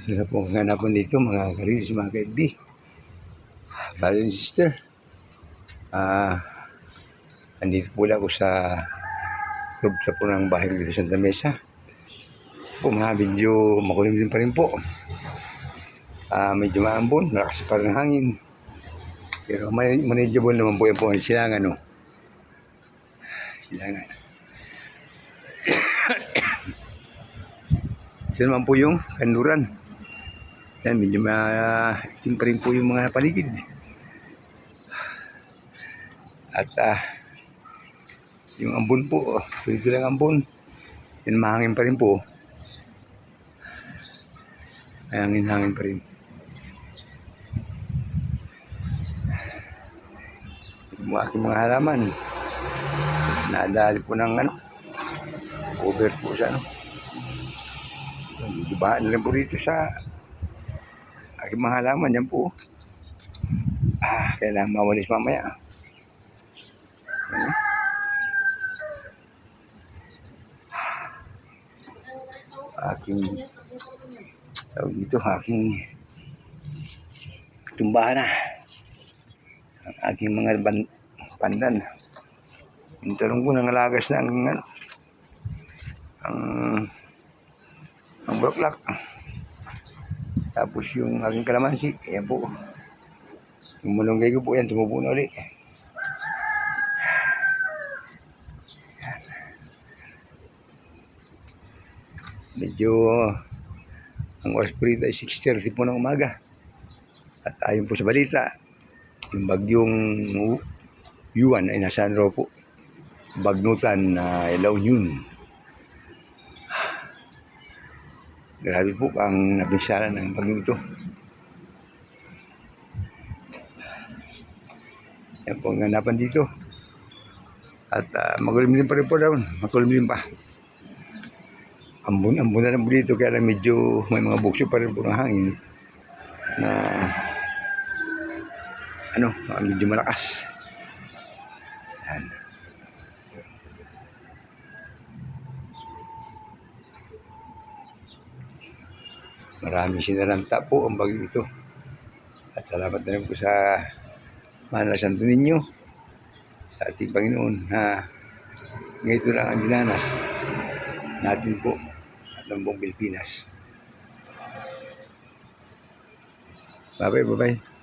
Ano po ang hanapan dito mga karis, mga kaibdi, brother and sister. Andito po lang ako sa loob sa punang bahay dito sa Santa Mesa. Po mga medyo makulimlim pa rin po. Medyo maambon, malakas pa rin hangin. Pero manageable naman po yan po ang silangan, no? Silangan. Ito naman po yung kanluran. Yan, medyo itim pa rin po yung mga paligid. At yung ambon po, pwede lang ambon. Yan, mahangin pa rin po. Hangin pa rin. Yung aking mga halaman, nadali po ng over po siya, no? Dibaan na rin po dito sa aking mga halaman. Yan po. Kailangan mawalis mamaya. Aking tawag dito, aking tumbahan na ang aking mga pandan. Yung talong ko nangalagas na ang broklak. Tapos yung aking kalamansi, ayan po. Yung malunggay ko po yan, tumubo na ulit. Medyo ang oras po rito ay 6:30 po ng umaga. At ayon po sa balita, yung bagyong Yuan ay nasaan raw po. Bagnutan na La Union. Grabe po ang nabinsala ng bagyong ito. Yan po ang hanapan dito. At makulimlim pa rin po daw. Makulimlim pa. Ambon na lang po dito, kaya medyo may mga bukso pa rin po ng hangin na medyo malakas. Yan. Maraming sinalanta po ang bagyo ito. At salamat na rin po sa mahal na Santo Niño, sa ating Panginoon, na ngayon lang ang dinanas natin po at ng buong Pilipinas. Bye-bye.